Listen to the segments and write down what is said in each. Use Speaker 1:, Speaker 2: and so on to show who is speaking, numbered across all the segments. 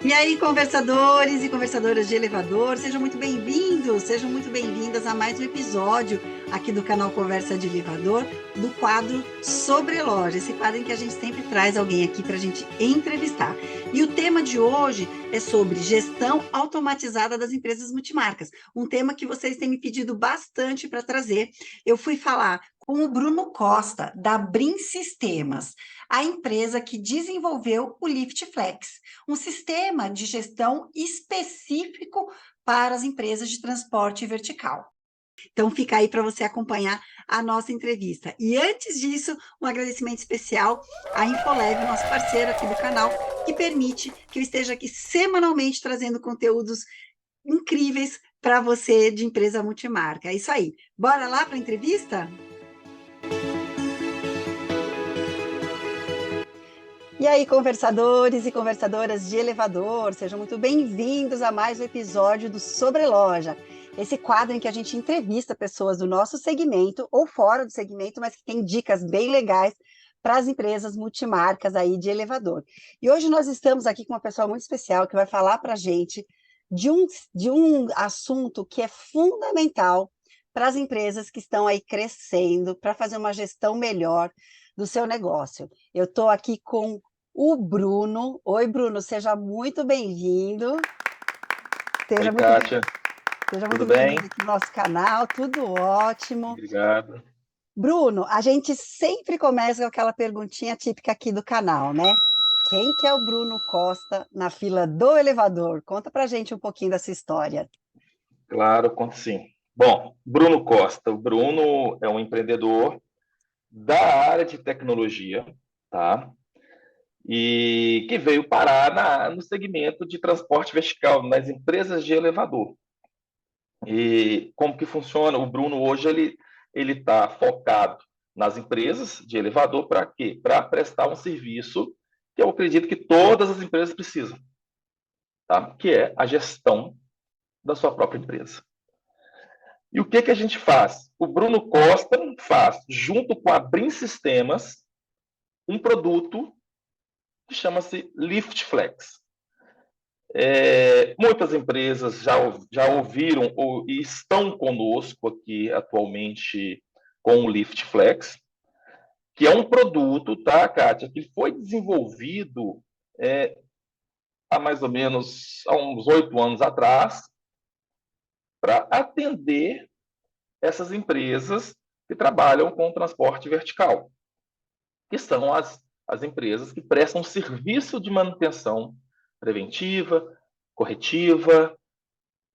Speaker 1: E aí, conversadores e conversadoras de elevador, sejam muito bem-vindos, sejam muito bem-vindas a mais um episódio aqui do canal Conversa de Elevador, do quadro Sobre Loja, esse quadro em que a gente sempre traz alguém aqui para a gente entrevistar. E o tema de hoje é sobre gestão automatizada das empresas multimarcas, um tema que vocês têm me pedido bastante para trazer. Eu fui falar com o Bruno Costa, da Brin Sistemas, a empresa que desenvolveu o LiftFlex, um sistema de gestão específico para as empresas de transporte vertical. Então, fica aí para você acompanhar a nossa entrevista. E antes disso, um agradecimento especial à Infolev, nosso parceiro aqui do canal, que permite que eu esteja aqui semanalmente trazendo conteúdos incríveis para você de empresa multimarca. É isso aí. Bora lá para a entrevista? E aí, conversadores e conversadoras de elevador, sejam muito bem-vindos a mais um episódio do Sobre Loja, esse quadro em que a gente entrevista pessoas do nosso segmento ou fora do segmento, mas que tem dicas bem legais para as empresas multimarcas aí de elevador. E hoje nós estamos aqui com uma pessoa muito especial que vai falar para a gente de um assunto que é fundamental para as empresas que estão aí crescendo, para fazer uma gestão melhor do seu negócio. Eu estou aqui com o Bruno. Oi, Bruno, seja muito bem-vindo.
Speaker 2: Oi, Kátia.
Speaker 1: Seja muito
Speaker 2: Tudo bem?
Speaker 1: bem-vindo aqui no nosso canal, tudo ótimo.
Speaker 2: Obrigado.
Speaker 1: Bruno, a gente sempre começa com aquela perguntinha típica aqui do canal, né? Quem que é o Bruno Costa na fila do elevador? Conta pra gente um pouquinho dessa história.
Speaker 2: Claro, conto sim. Bom, Bruno Costa. O Bruno é um empreendedor da área de tecnologia, tá? E que veio parar no segmento de transporte vertical, nas empresas de elevador. E como que funciona? O Bruno hoje ele está focado nas empresas de elevador para quê? Para prestar um serviço que eu acredito que todas as empresas precisam, tá? Que é a gestão da sua própria empresa. E o que a gente faz? O Bruno Costa faz, junto com a Brin Sistemas, um produto que chama-se LiftFlex. Muitas empresas já ouviram e estão conosco aqui atualmente com o LiftFlex, que é um produto, tá, Kátia, que foi desenvolvido há mais ou menos há uns 8 anos atrás para atender essas empresas que trabalham com transporte vertical, que são as empresas que prestam serviço de manutenção preventiva, corretiva,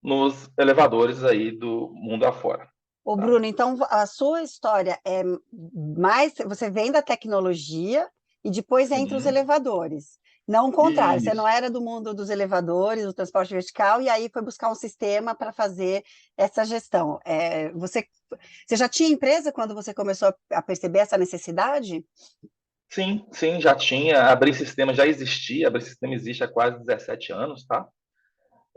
Speaker 2: nos elevadores aí do mundo afora.
Speaker 1: Ô,
Speaker 2: Tá?
Speaker 1: Bruno, então a sua história é mais, você vem da tecnologia e depois entra os
Speaker 2: Sim,
Speaker 1: elevadores. Não o contrário, você não
Speaker 2: isso.
Speaker 1: era do mundo dos elevadores, do transporte vertical, e aí foi buscar um sistema para fazer essa gestão. Você já tinha empresa quando você começou a perceber essa necessidade?
Speaker 2: Sim, sim, já tinha. A Brin Sistema já existia. A Brin Sistema existe há quase 17 anos, tá?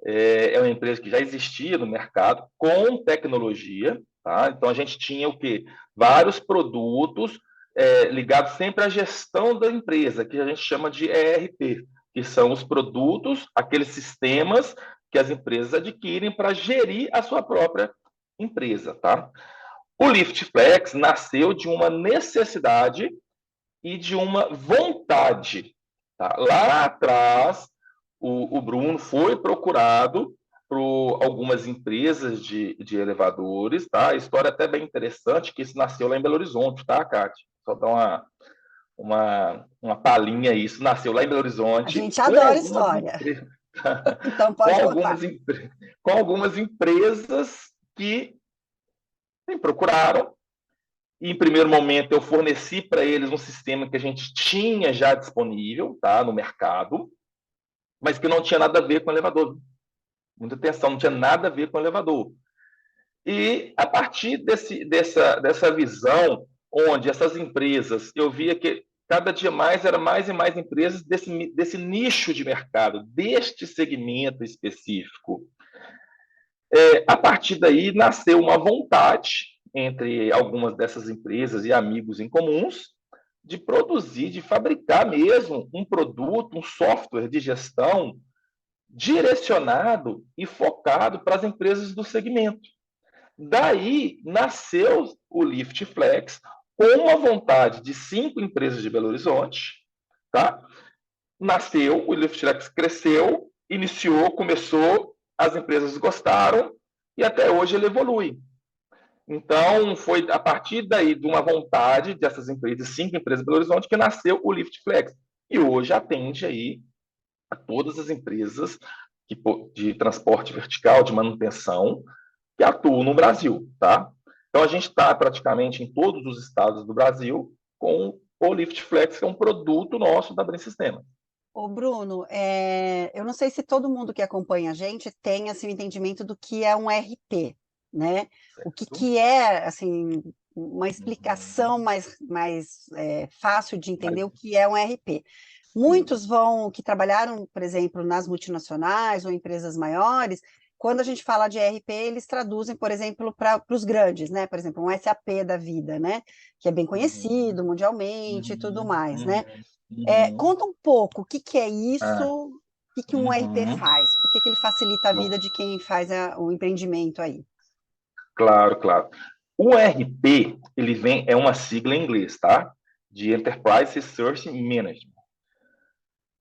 Speaker 2: É uma empresa que já existia no mercado com tecnologia, tá? Então a gente tinha o quê? Vários produtos ligados sempre à gestão da empresa, que a gente chama de ERP, que são os produtos, aqueles sistemas que as empresas adquirem para gerir a sua própria empresa, tá? O LiftFlex nasceu de uma necessidade e de uma vontade. Tá? Lá atrás, o Bruno foi procurado por algumas empresas de elevadores, tá? A história é até bem interessante, que isso nasceu lá em Belo Horizonte, tá, Cátia? Só dar uma palhinha aí. Isso nasceu lá em Belo
Speaker 1: A
Speaker 2: Horizonte
Speaker 1: gente adora história, então
Speaker 2: com
Speaker 1: pode contar.
Speaker 2: com algumas empresas que me procuraram. E, em primeiro momento, eu forneci para eles um sistema que a gente tinha já disponível, tá, no mercado, mas que não tinha nada a ver com o elevador. Muita atenção, não tinha nada a ver com o elevador. E, a partir dessa visão, onde essas empresas, eu via que cada dia mais era mais e mais empresas desse nicho de mercado, deste segmento específico. A partir daí, nasceu uma vontade entre algumas dessas empresas e amigos em comuns de produzir, de fabricar mesmo um produto, um software de gestão direcionado e focado para as empresas do segmento. Daí nasceu o Lift Flex com uma vontade de 5 empresas de Belo Horizonte, tá? Nasceu, o Lift Flex cresceu, iniciou, começou, as empresas gostaram e até hoje ele evolui. Então, foi a partir daí de uma vontade dessas empresas, 5 empresas de Belo Horizonte, que nasceu o Lift Flex. E hoje atende aí a todas as empresas de transporte vertical, de manutenção, que atuam no Brasil, tá? Então, a gente está praticamente em todos os estados do Brasil com o Lift Flex, que é um produto nosso da Brin Sistema.
Speaker 1: Ô, Bruno, eu não sei se todo mundo que acompanha a gente tem assim, o entendimento do que é um RP, né? O
Speaker 2: Certo?
Speaker 1: que é, assim, uma explicação mais fácil de
Speaker 2: Mas,
Speaker 1: entender o que é um RP.
Speaker 2: sim.
Speaker 1: Muitos que trabalharam, por exemplo, nas multinacionais ou empresas maiores, quando a gente fala de RP, eles traduzem, por exemplo, para os grandes, né? Por exemplo, um SAP da vida, né? Que é bem
Speaker 2: Uhum,
Speaker 1: conhecido mundialmente e tudo
Speaker 2: uhum,
Speaker 1: mais, né?
Speaker 2: uhum, uhum.
Speaker 1: Conta um pouco, o que que é isso?
Speaker 2: Ah,
Speaker 1: O que que um RP
Speaker 2: uhum.
Speaker 1: faz? Por que que ele facilita a vida de quem faz o empreendimento aí?
Speaker 2: Claro, claro. O RP, é uma sigla em inglês, tá? De Enterprise Resource Management.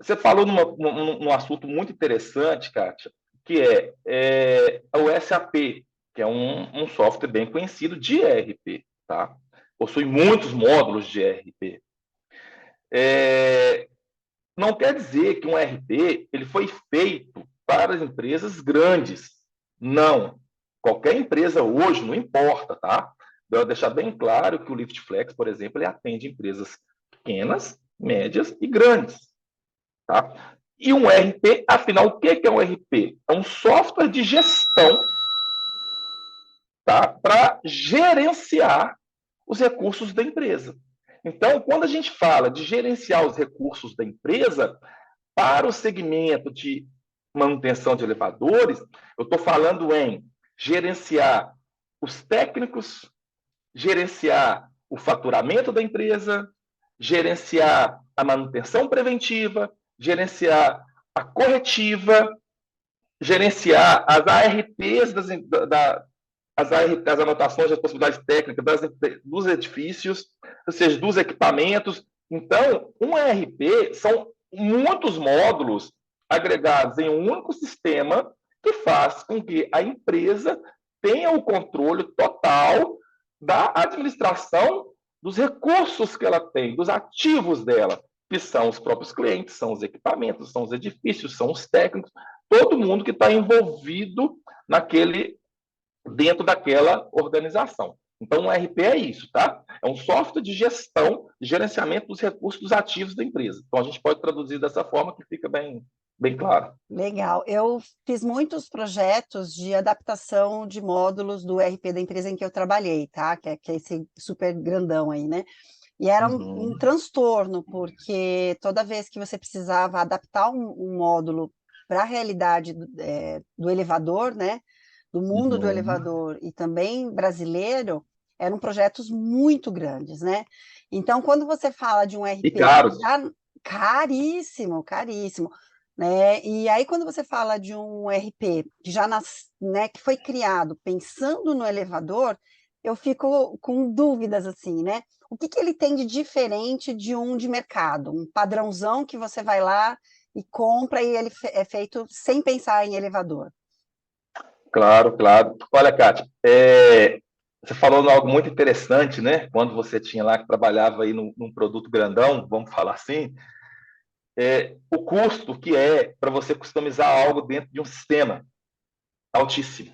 Speaker 2: Você falou num assunto muito interessante, Kátia, que é o SAP, que é um software bem conhecido de ERP, tá? Possui muitos módulos de ERP. Não quer dizer que um ERP ele foi feito para as empresas grandes. Não. Qualquer empresa hoje, não importa, tá? Eu vou deixar bem claro que o LiftFlex, por exemplo, ele atende empresas pequenas, médias e grandes. Tá? E um RP, afinal, o que é um RP? É um software de gestão, tá? Para gerenciar os recursos da empresa. Então, quando a gente fala de gerenciar os recursos da empresa, para o segmento de manutenção de elevadores, eu estou falando em gerenciar os técnicos, gerenciar o faturamento da empresa, gerenciar a manutenção preventiva, gerenciar a corretiva, gerenciar as ARPs as anotações das possibilidades técnicas dos edifícios, ou seja, dos equipamentos. Então, um ERP são muitos módulos agregados em um único sistema que faz com que a empresa tenha o controle total da administração dos recursos que ela tem, dos ativos dela, que são os próprios clientes, são os equipamentos, são os edifícios, são os técnicos, todo mundo que está envolvido naquele dentro daquela organização. Então, o RP é isso, tá? É um software de gestão, de gerenciamento dos recursos dos ativos da empresa. Então, a gente pode traduzir dessa forma que fica bem claro.
Speaker 1: Legal. Eu fiz muitos projetos de adaptação de módulos do RP da empresa em que eu trabalhei, tá? Que é esse super grandão aí, né? E era um
Speaker 2: Uhum,
Speaker 1: transtorno, porque toda vez que você precisava adaptar um módulo para a realidade do elevador, né? Do mundo do
Speaker 2: uhum.
Speaker 1: elevador e também brasileiro, eram projetos muito grandes, né? Então, quando você fala de um
Speaker 2: E
Speaker 1: RP que
Speaker 2: caros.
Speaker 1: já caríssimo, caríssimo, né? E aí, quando você fala de um RP que né, que foi criado pensando no elevador, eu fico com dúvidas assim, né? O que que ele tem de diferente de um de mercado? Um padrãozão que você vai lá e compra e ele é feito sem pensar em elevador.
Speaker 2: Claro, claro. Olha, Kátia, você falou algo muito interessante, né? Quando você tinha lá que trabalhava aí num produto grandão, vamos falar assim, o custo que é para você customizar algo dentro de um sistema altíssimo,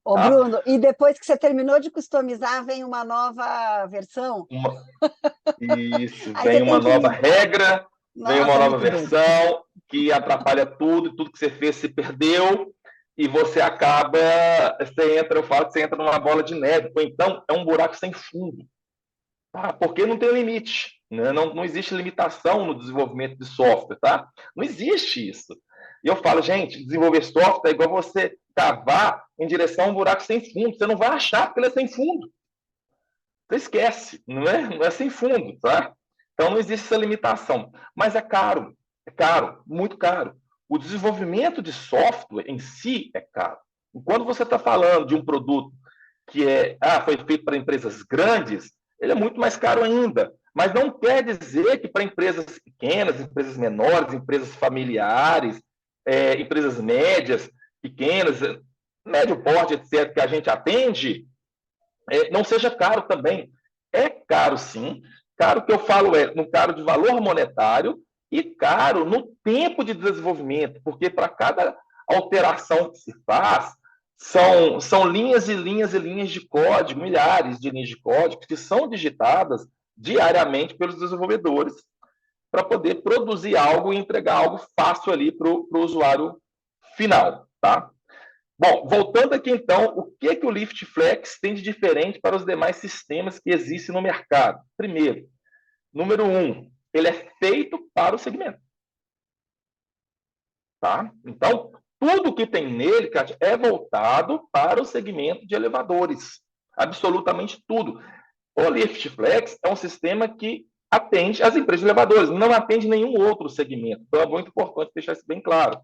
Speaker 1: Ô,
Speaker 2: tá?
Speaker 1: Bruno, e depois que você terminou de customizar, vem uma nova versão?
Speaker 2: Uma, Isso,
Speaker 1: Aí você
Speaker 2: vem uma
Speaker 1: tem que
Speaker 2: nova
Speaker 1: limpar.
Speaker 2: regra, vem uma
Speaker 1: Nossa,
Speaker 2: nova
Speaker 1: muito doido.
Speaker 2: versão que atrapalha tudo, tudo que você fez se perdeu, e você acaba, eu falo que você entra numa bola de neve, ou então é um buraco sem fundo, tá? Porque não tem limite, né? Não existe limitação no desenvolvimento de software, tá? Não existe isso. E eu falo, gente, desenvolver software é igual você cavar em direção a um buraco sem fundo, você não vai achar porque ele é sem fundo. Você esquece, não é sem fundo, tá? Então não existe essa limitação. Mas é caro, muito caro. o desenvolvimento de software em si é caro. E quando você está falando de um produto que foi feito para empresas grandes, ele é muito mais caro ainda. Mas não quer dizer que para empresas pequenas, empresas menores, empresas familiares, empresas médias, pequenas, médio porte, etc., que a gente atende, não seja caro também. É caro, sim. Caro que eu falo no caro de valor monetário e caro no tempo de desenvolvimento, porque para cada alteração que se faz, são linhas e linhas e linhas de código, milhares de linhas de código que são digitadas diariamente pelos desenvolvedores para poder produzir algo e entregar algo fácil ali para o usuário final, tá? Bom, voltando aqui então, o que o LiftFlex tem de diferente para os demais sistemas que existem no mercado? Primeiro, número 1, ele é feito para o segmento. Tá? Então, tudo que tem nele, Kátia, é voltado para o segmento de elevadores. Absolutamente tudo. O LiftFlex é um sistema que atende as empresas de elevadores, não atende nenhum outro segmento. Então, é muito importante deixar isso bem claro.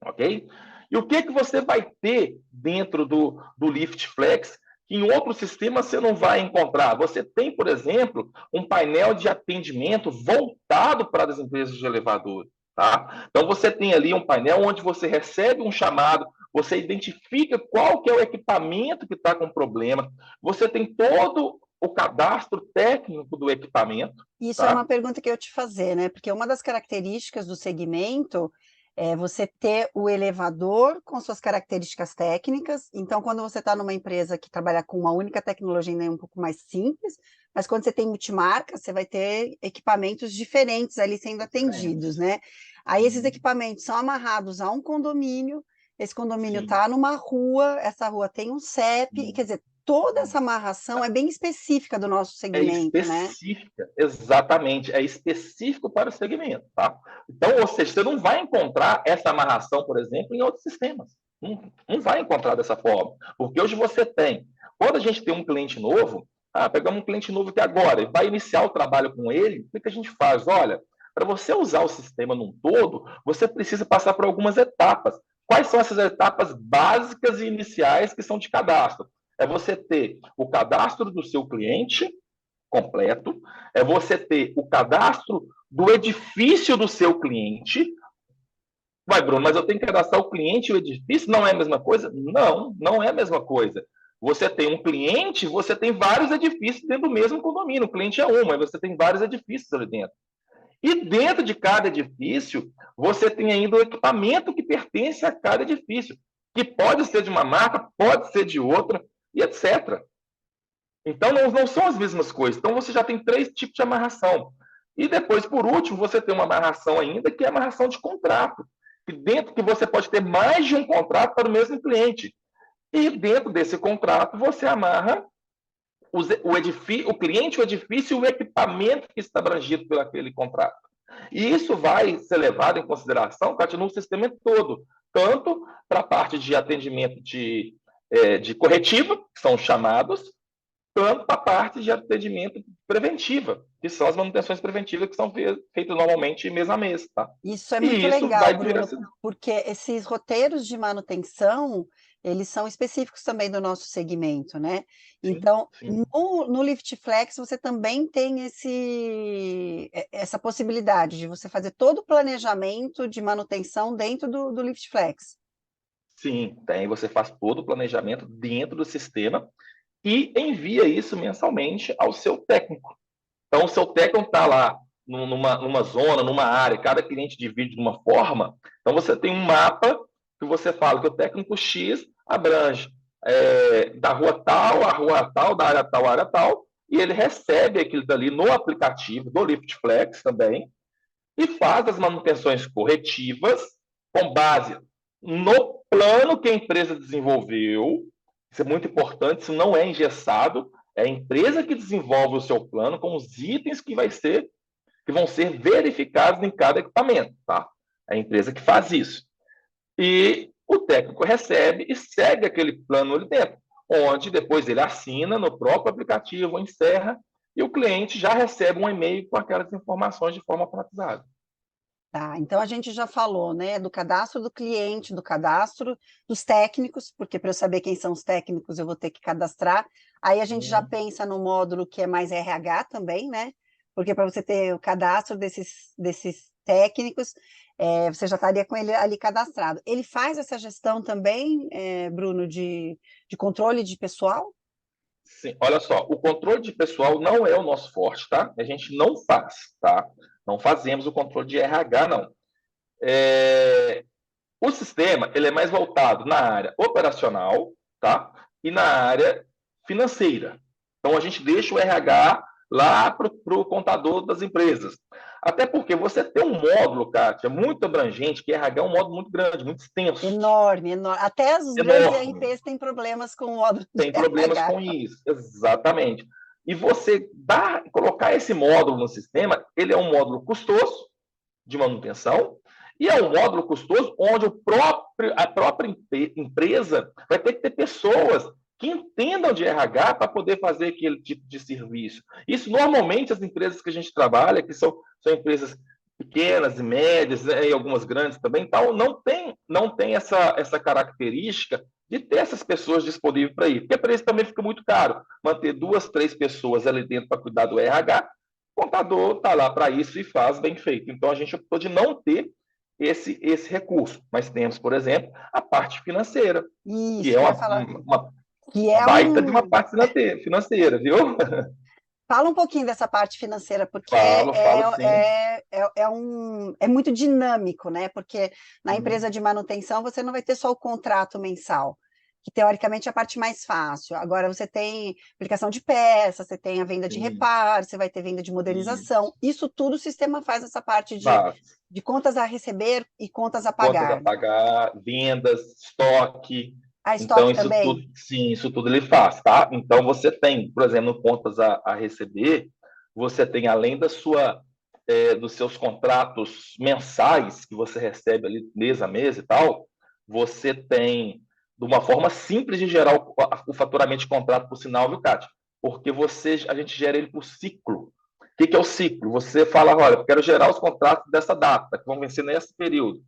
Speaker 2: Ok? E o que você vai ter dentro do LiftFlex que em outro sistema você não vai encontrar? Você tem, por exemplo, um painel de atendimento voltado para as empresas de elevador. Tá? Então, você tem ali um painel onde você recebe um chamado, você identifica qual que é o equipamento que está com problema, você tem todo o cadastro técnico do equipamento.
Speaker 1: Isso era uma
Speaker 2: Tá?
Speaker 1: pergunta que eu ia te fazer, né? Porque uma das características do segmento é você ter o elevador com suas características técnicas. Então, quando você está numa empresa que trabalha com uma única tecnologia, ainda é um pouco mais simples, mas quando você tem multimarca, você vai ter equipamentos diferentes ali sendo atendidos, né? Aí esses equipamentos são amarrados a um condomínio, esse condomínio
Speaker 2: Sim.
Speaker 1: está numa rua, essa rua tem um CEP, e quer dizer, toda essa amarração é bem específica do nosso
Speaker 2: É
Speaker 1: segmento, né?
Speaker 2: específica, exatamente, é específico para o segmento, tá? Então, ou seja, você não vai encontrar essa amarração, por exemplo, em outros sistemas. Não vai encontrar dessa forma. Porque hoje você tem, quando a gente tem um cliente novo, pegamos um cliente novo que agora vai iniciar o trabalho com ele, o que a gente faz? Olha, para você usar o sistema num todo, você precisa passar por algumas etapas. Quais são essas etapas básicas e iniciais que são de cadastro? É você ter o cadastro do seu cliente, completo, é você ter o cadastro do edifício do seu cliente. Vai, Bruno, mas eu tenho que cadastrar o cliente e o edifício? Não é a mesma coisa? Não, não é a mesma coisa. Você tem um cliente, você tem vários edifícios dentro do mesmo condomínio. O cliente é um, mas você tem vários edifícios ali dentro. E dentro de cada edifício, você tem ainda o equipamento que pertence a cada edifício, que pode ser de uma marca, pode ser de outra, e etc. Então, não são as mesmas coisas. Então, você já tem 3 tipos de amarração. E depois, por último, você tem uma amarração ainda, que é a amarração de contrato. Que dentro que você pode ter mais de um contrato para o mesmo cliente. E dentro desse contrato, você amarra o cliente, o edifício e o equipamento que está abrangido por aquele contrato. E isso vai ser levado em consideração, Cátia, no sistema todo. Tanto para a parte de atendimento de corretiva, que são os chamados, tanto para a parte de atendimento preventiva, que são as manutenções preventivas que são feitas normalmente mês a mês, tá?
Speaker 1: Isso é muito
Speaker 2: E isso
Speaker 1: legal,
Speaker 2: vai
Speaker 1: Bruno,
Speaker 2: direcionar.
Speaker 1: porque esses roteiros de manutenção, eles são específicos também do nosso segmento, né?
Speaker 2: Sim,
Speaker 1: Então,
Speaker 2: sim.
Speaker 1: no LiftFlex, você também tem essa possibilidade de você fazer todo o planejamento de manutenção dentro do LiftFlex.
Speaker 2: Sim, tem. Você faz todo o planejamento dentro do sistema e envia isso mensalmente ao seu técnico. Então, o seu técnico está lá numa zona, numa área, cada cliente divide de uma forma. Então, você tem um mapa que você fala que o técnico X abrange da rua tal, a rua tal, da área tal, a área tal, e ele recebe aquilo dali no aplicativo do LiftFlex também e faz as manutenções corretivas com base no plano que a empresa desenvolveu. Isso é muito importante, isso não é engessado, é a empresa que desenvolve o seu plano com os itens que vão ser verificados em cada equipamento, tá? É a empresa que faz isso. E o técnico recebe e segue aquele plano ali dentro, onde depois ele assina no próprio aplicativo, encerra, e o cliente já recebe um e-mail com aquelas informações de forma automatizada.
Speaker 1: Tá, então a gente já falou, né, do cadastro do cliente, do cadastro dos técnicos, porque para eu saber quem são os técnicos eu vou ter que cadastrar. Aí a gente já
Speaker 2: Uhum.
Speaker 1: pensa no módulo que é mais RH também, né? Porque para você ter o cadastro desses técnicos, você já estaria com ele ali cadastrado. Ele faz essa gestão também, Bruno, de controle de pessoal?
Speaker 2: Sim, olha só, o controle de pessoal não é o nosso forte, tá? A gente não faz, tá? Não fazemos o controle de RH, não. O sistema ele é mais voltado na área operacional, tá? E na área financeira. Então a gente deixa o RH lá para o contador das empresas. Até porque você tem um módulo, Kátia, muito abrangente, que RH é um módulo muito grande, muito extenso,
Speaker 1: Enorme, enorme. Até os grandes
Speaker 2: enorme.
Speaker 1: ERPs têm problemas com o módulo de
Speaker 2: Tem problemas
Speaker 1: RH.
Speaker 2: com isso, exatamente. E você colocar esse módulo no sistema, ele é um módulo custoso de manutenção e é um módulo custoso onde a própria empresa vai ter que ter pessoas que entendam de RH para poder fazer aquele tipo de serviço. Isso normalmente as empresas que a gente trabalha, que são empresas pequenas e médias, né, e algumas grandes também, tal, não tem essa característica de ter essas pessoas disponíveis para ir. Porque para isso também fica muito caro. Manter 2, 3 pessoas ali dentro para cuidar do RH, o contador está lá para isso e faz bem feito. Então, a gente optou de não ter esse recurso. Mas temos, por exemplo, a parte financeira, que
Speaker 1: Isso,
Speaker 2: é
Speaker 1: que eu ia
Speaker 2: uma,
Speaker 1: falar.
Speaker 2: uma
Speaker 1: Que é
Speaker 2: baita de uma
Speaker 1: um.
Speaker 2: parte financeira, viu?
Speaker 1: Fala um pouquinho dessa parte financeira, porque
Speaker 2: Falo sim.
Speaker 1: é muito dinâmico, né? Porque na
Speaker 2: Uhum.
Speaker 1: empresa de manutenção você não vai ter só o contrato mensal, que teoricamente é a parte mais fácil. Agora você tem aplicação de peças, você tem a venda de
Speaker 2: Sim,
Speaker 1: reparo, você vai ter venda de modernização.
Speaker 2: isso.
Speaker 1: Isso tudo o sistema faz essa parte
Speaker 2: Base.
Speaker 1: de contas a receber e contas a
Speaker 2: Contas a
Speaker 1: pagar.
Speaker 2: pagar, vendas, estoque.
Speaker 1: A
Speaker 2: Então,
Speaker 1: estoque
Speaker 2: isso tudo,
Speaker 1: também?
Speaker 2: sim, isso tudo ele faz, tá? Então, você tem, por exemplo, no contas a receber, você tem, além dos seus contratos mensais que você recebe ali mês a mês e tal, você tem, de uma forma simples de gerar o faturamento de contrato por sinal, viu, Kátia? Porque a gente gera ele por ciclo. O que é o ciclo? Você fala, olha, eu quero gerar os contratos dessa data, que vão vencer nesse período.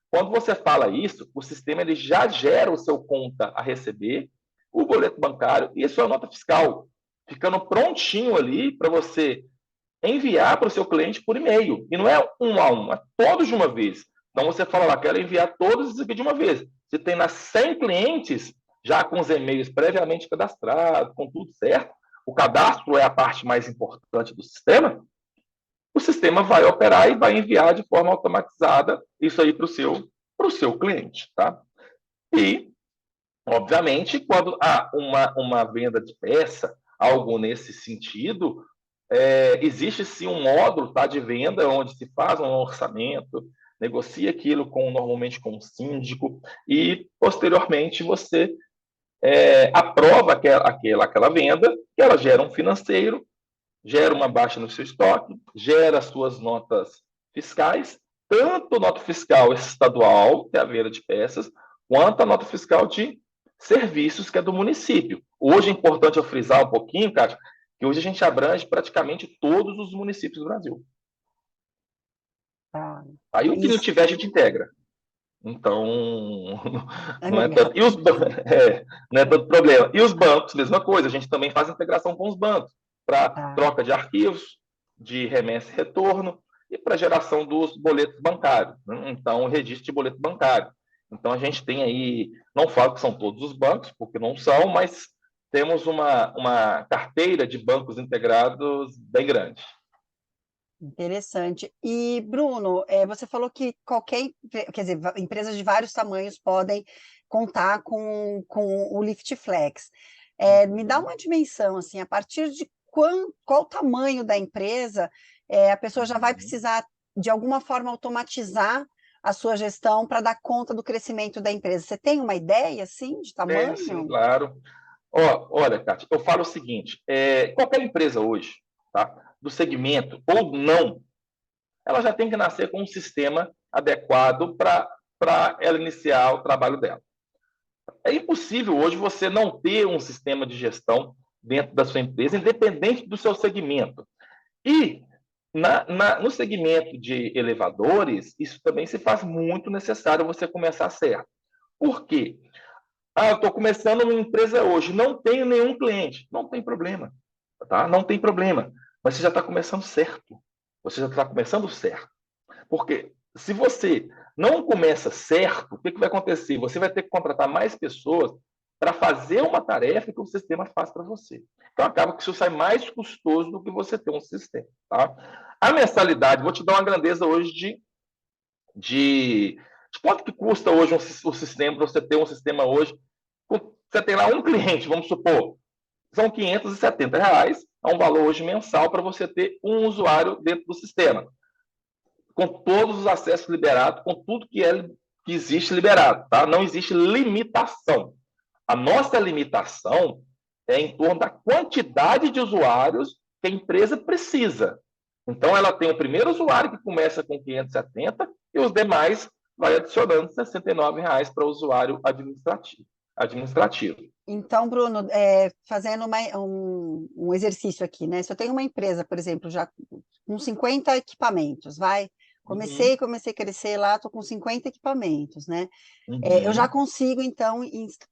Speaker 2: Quando você fala isso, o sistema ele já gera o seu conta a receber, o boleto bancário e a sua nota fiscal, ficando prontinho ali para você enviar para o seu cliente por e-mail. E não é um a um, é todos de uma vez. Então você fala lá, quero enviar todos isso aqui de uma vez. Você tem nas 100 clientes, já com os e-mails previamente cadastrados, com tudo certo, o cadastro é a parte mais importante do sistema, o sistema vai operar e vai enviar de forma automatizada isso aí para o seu cliente, tá? E, obviamente, quando há uma venda de peça, algo nesse sentido, existe sim um módulo, tá, de venda onde se faz um orçamento, negocia aquilo normalmente com o síndico e posteriormente você aprova aquela venda, que ela gera um financeiro, gera uma baixa no seu estoque, gera suas notas fiscais, tanto nota fiscal estadual, que é a venda de peças, quanto a nota fiscal de serviços, que é do município. Hoje é importante eu frisar um pouquinho, Cátia, que hoje a gente abrange praticamente todos os municípios do Brasil.
Speaker 1: Tá.
Speaker 2: Aí o que não
Speaker 1: Isso
Speaker 2: tiver, a gente integra. Então,
Speaker 1: é
Speaker 2: não é
Speaker 1: legal.
Speaker 2: tanto. Não é tanto problema. E os bancos, mesma coisa, a gente também faz integração com os bancos para
Speaker 1: Tá.
Speaker 2: troca de arquivos, de remessa e retorno e para geração dos boletos bancários. Né? Então, o registro de boleto bancário. Então, a gente tem aí, não falo que são todos os bancos, porque não são, mas temos uma carteira de bancos integrados bem grande.
Speaker 1: Interessante. E, Bruno, você falou que quer dizer, empresas de vários tamanhos podem contar com o Lift Flex. Me dá
Speaker 2: Uhum,
Speaker 1: uma dimensão, assim, a partir de qual o tamanho da empresa, a pessoa já vai
Speaker 2: uhum.
Speaker 1: precisar, de alguma forma, automatizar a sua gestão para dar conta do crescimento da empresa. Você tem uma ideia, assim, de
Speaker 2: Tenho sim,
Speaker 1: tamanho?
Speaker 2: claro. Olha, Cátia, eu falo o seguinte: qualquer empresa hoje, tá, do segmento ou não, ela já tem que nascer com um sistema adequado para ela iniciar o trabalho dela. É impossível hoje você não ter um sistema de gestão dentro da sua empresa, independente do seu segmento. E No segmento de elevadores, isso também se faz muito necessário você começar certo. Por quê? Eu estou começando uma empresa hoje, não tenho nenhum cliente. Não tem problema, tá? Não tem problema. Mas você já está começando certo. Você já está começando certo. Porque se você não começa certo, o que vai acontecer? Você vai ter que contratar mais pessoas para fazer uma tarefa que o sistema faz para você. Então, acaba que isso sai mais custoso do que você ter um sistema. Tá? A mensalidade, vou te dar uma grandeza hoje de quanto que custa hoje o sistema, para você ter um sistema hoje. Você tem lá um cliente, vamos supor, são R$ 570, é um valor hoje mensal para você ter um usuário dentro do sistema com todos os acessos liberados, com tudo que existe liberado, tá? Não existe limitação. A nossa limitação é em torno da quantidade de usuários que a empresa precisa. Então, ela tem o primeiro usuário que começa com 570 e os demais vai adicionando R$ 69 para o usuário administrativo.
Speaker 1: Então, Bruno, fazendo um exercício aqui, né? Se eu tenho uma empresa, por exemplo, já com 50 equipamentos, comecei a crescer lá, estou com 50 equipamentos, né? Eu já consigo, então,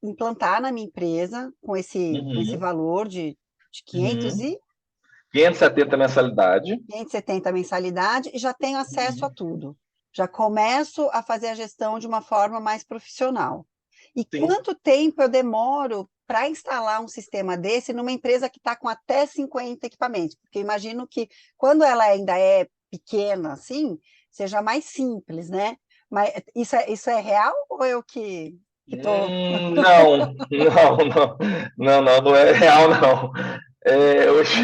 Speaker 1: implantar na minha empresa com esse valor de
Speaker 2: 570 mensalidade.
Speaker 1: 570 mensalidade e já tenho acesso a tudo. Já começo a fazer a gestão de uma forma mais profissional. E
Speaker 2: Sim.
Speaker 1: Quanto tempo eu demoro para instalar um sistema desse numa empresa que está com até 50 equipamentos? Porque eu imagino que quando ela ainda é pequena, assim, seja mais simples, né? Mas isso é real ou eu que estou...
Speaker 2: Não é real, não. Hoje,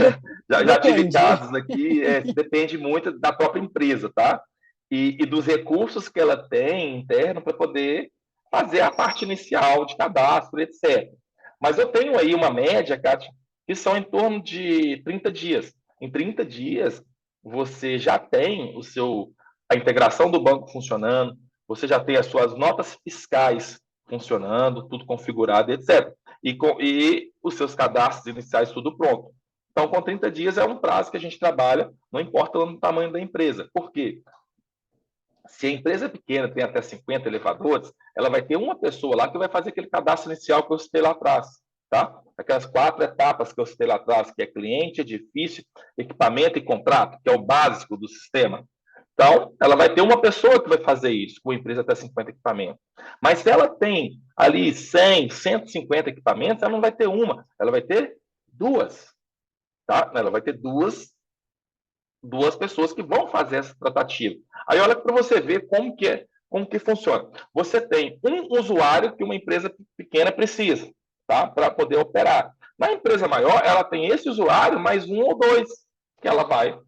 Speaker 2: já tive
Speaker 1: Depende.
Speaker 2: casos aqui, depende muito da própria empresa, tá? E dos recursos que ela tem interno para poder fazer a parte inicial de cadastro, etc. Mas eu tenho aí uma média, Kátia, que são em torno de 30 dias. Em 30 dias, você já tem a integração do banco funcionando, você já tem as suas notas fiscais funcionando, tudo configurado, etc. E os seus cadastros iniciais tudo pronto. Então, com 30 dias é um prazo que a gente trabalha, não importa o tamanho da empresa. Por quê? Se a empresa é pequena, tem até 50 elevadores, ela vai ter uma pessoa lá que vai fazer aquele cadastro inicial que eu citei lá atrás. Tá? Aquelas 4 etapas que eu citei lá atrás, que é cliente, edifício, equipamento e contrato, que é o básico do sistema. Então, ela vai ter uma pessoa que vai fazer isso, com a empresa até 50 equipamentos. Mas se ela tem ali 100, 150 equipamentos, ela não vai ter uma, ela vai ter duas. Tá? Ela vai ter duas pessoas que vão fazer essa tratativa. Aí olha para você ver como que funciona. Você tem um usuário que uma empresa pequena precisa, tá? Para poder operar. Na empresa maior, ela tem esse usuário mais um ou dois que ela vai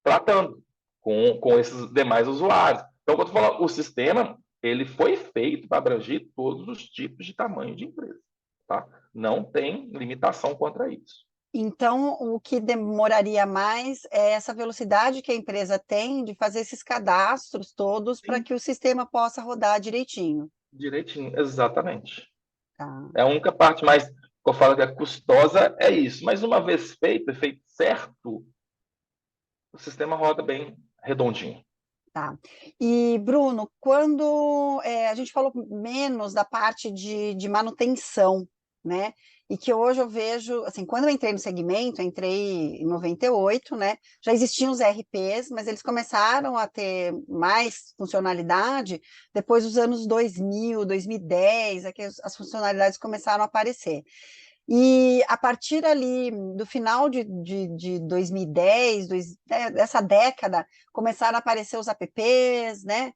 Speaker 2: tratando com esses demais usuários. Então, quando eu falo, o sistema ele foi feito para abranger todos os tipos de tamanho de empresa. Tá? Não tem limitação contra isso.
Speaker 1: Então, o que demoraria mais é essa velocidade que a empresa tem de fazer esses cadastros todos para que o sistema possa rodar direitinho.
Speaker 2: Direitinho, exatamente.
Speaker 1: Tá.
Speaker 2: É a única parte mais que eu falo que é custosa é isso. Mas uma vez feito certo, o sistema roda bem redondinho.
Speaker 1: Tá. E, Bruno, quando a gente falou menos da parte de manutenção, né? E que hoje eu vejo, assim, quando eu entrei no segmento, eu entrei em 98, né? Já existiam os ERPs, mas eles começaram a ter mais funcionalidade depois dos anos 2000, 2010, é que as funcionalidades começaram a aparecer. E a partir ali do final de 2010, dessa década, começaram a aparecer os apps, né?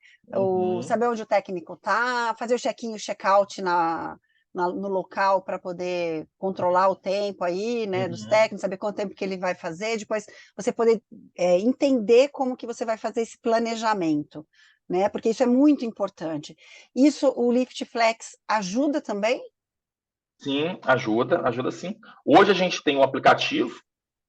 Speaker 1: Saber onde o técnico está, fazer o check-in e o check-out no local para poder controlar o tempo aí, né? Dos técnicos, saber quanto tempo que ele vai fazer, depois você poder entender como que você vai fazer esse planejamento, né? Porque isso é muito importante. Isso, o Lift Flex ajuda também?
Speaker 2: Sim, ajuda sim. Hoje a gente tem um aplicativo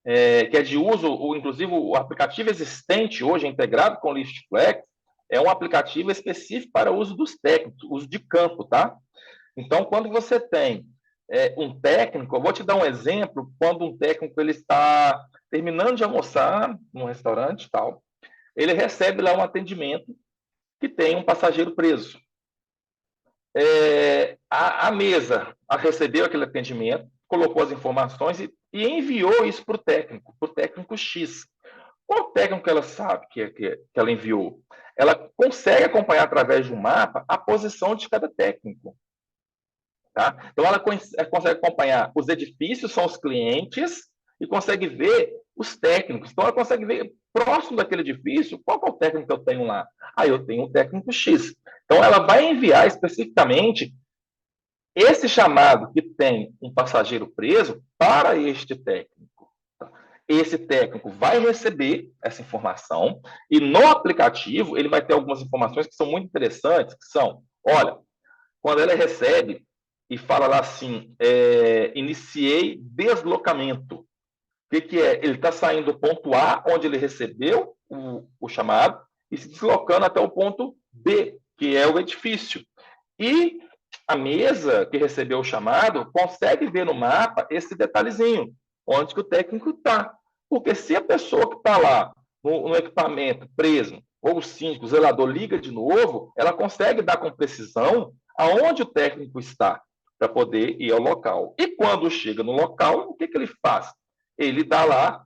Speaker 2: que é de uso, inclusive o aplicativo existente hoje, integrado com o LiftFlex, é um aplicativo específico para uso dos técnicos, uso de campo, tá? Então, quando você tem um técnico, eu vou te dar um exemplo, quando um técnico ele está terminando de almoçar num restaurante e tal, ele recebe lá um atendimento que tem um passageiro preso. A mesa recebeu aquele atendimento, colocou as informações e enviou isso para o técnico X. Qual técnico ela sabe que ela enviou? Ela consegue acompanhar através de um mapa a posição de cada técnico. Tá? Então, ela consegue acompanhar os edifícios, são os clientes, e consegue ver os técnicos. Então, ela consegue ver próximo daquele edifício qual é o técnico que eu tenho lá. Aí eu tenho o técnico X. Então, ela vai enviar especificamente esse chamado que tem um passageiro preso para este técnico. Esse técnico vai receber essa informação e no aplicativo ele vai ter algumas informações que são muito interessantes, que são, olha, quando ela recebe e fala lá assim, iniciei deslocamento. O que é? Ele está saindo do ponto A, onde ele recebeu o chamado, e se deslocando até o ponto B, que é o edifício. E a mesa que recebeu o chamado consegue ver no mapa esse detalhezinho, onde que o técnico está. Porque se a pessoa que está lá no equipamento preso, ou o síndico, o zelador, liga de novo, ela consegue dar com precisão aonde o técnico está, para poder ir ao local. E quando chega no local, o que ele faz? Ele dá lá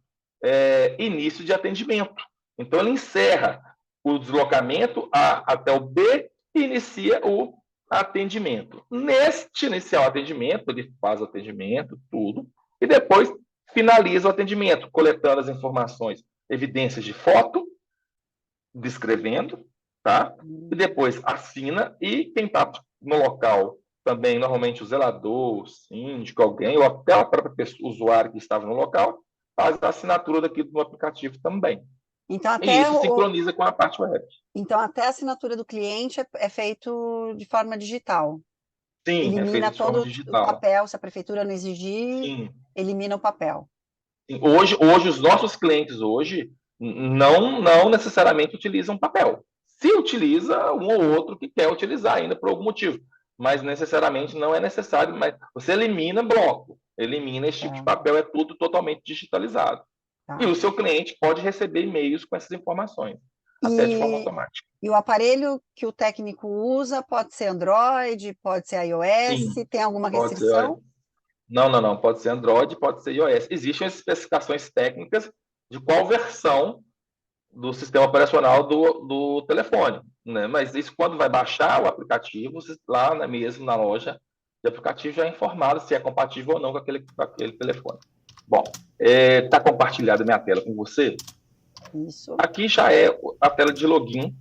Speaker 2: início de atendimento. Então, ele encerra o deslocamento A até o B e inicia o atendimento. Neste inicial atendimento, ele faz o atendimento, tudo, e depois finaliza o atendimento, coletando as informações, evidências de foto, descrevendo, tá? E depois assina, e quem está no local também, normalmente o zelador, o síndico, alguém, ou até a própria pessoa, o usuário que estava no local, faz a assinatura daqui do aplicativo também.
Speaker 1: Então,
Speaker 2: E isso sincroniza com a parte web.
Speaker 1: Então, até a assinatura do cliente é feito de forma digital.
Speaker 2: Sim, é
Speaker 1: Elimina
Speaker 2: feito de forma
Speaker 1: todo o
Speaker 2: digital.
Speaker 1: papel, se a prefeitura não exigir,
Speaker 2: Sim.
Speaker 1: elimina o papel.
Speaker 2: Sim. Hoje, os nossos clientes hoje não necessariamente utilizam papel. Se utiliza, um ou outro que quer utilizar ainda por algum motivo. Mas necessariamente não é necessário, mas você elimina bloco, elimina esse tipo de papel, é tudo totalmente digitalizado. E o seu cliente pode receber e-mails com essas informações, até de forma automática.
Speaker 1: E o aparelho que o técnico usa pode ser Android, pode ser iOS,
Speaker 2: Sim,
Speaker 1: tem alguma
Speaker 2: pode ser.
Speaker 1: restrição?
Speaker 2: Não. Pode ser Android, pode ser iOS. Existem as especificações técnicas de qual versão do sistema operacional do telefone, né? Mas isso quando vai baixar o aplicativo, lá mesmo na loja de aplicativo já é informado se é compatível ou não com aquele telefone. Bom, está compartilhada minha tela com você.
Speaker 1: Isso.
Speaker 2: Aqui já é a tela de login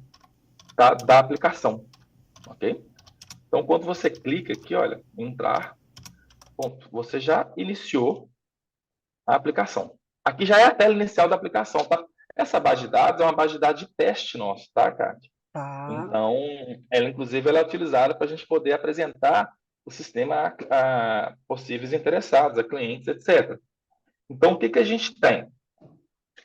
Speaker 2: da aplicação, ok? Então, quando você clica aqui, olha, entrar, ponto, você já iniciou a aplicação. Aqui já é a tela inicial da aplicação, tá? Essa base de dados é uma base de dados de teste nosso, tá, Kátia? Então, ela é utilizada para a gente poder apresentar o sistema a possíveis interessados, a clientes, etc. Então, o que a gente tem?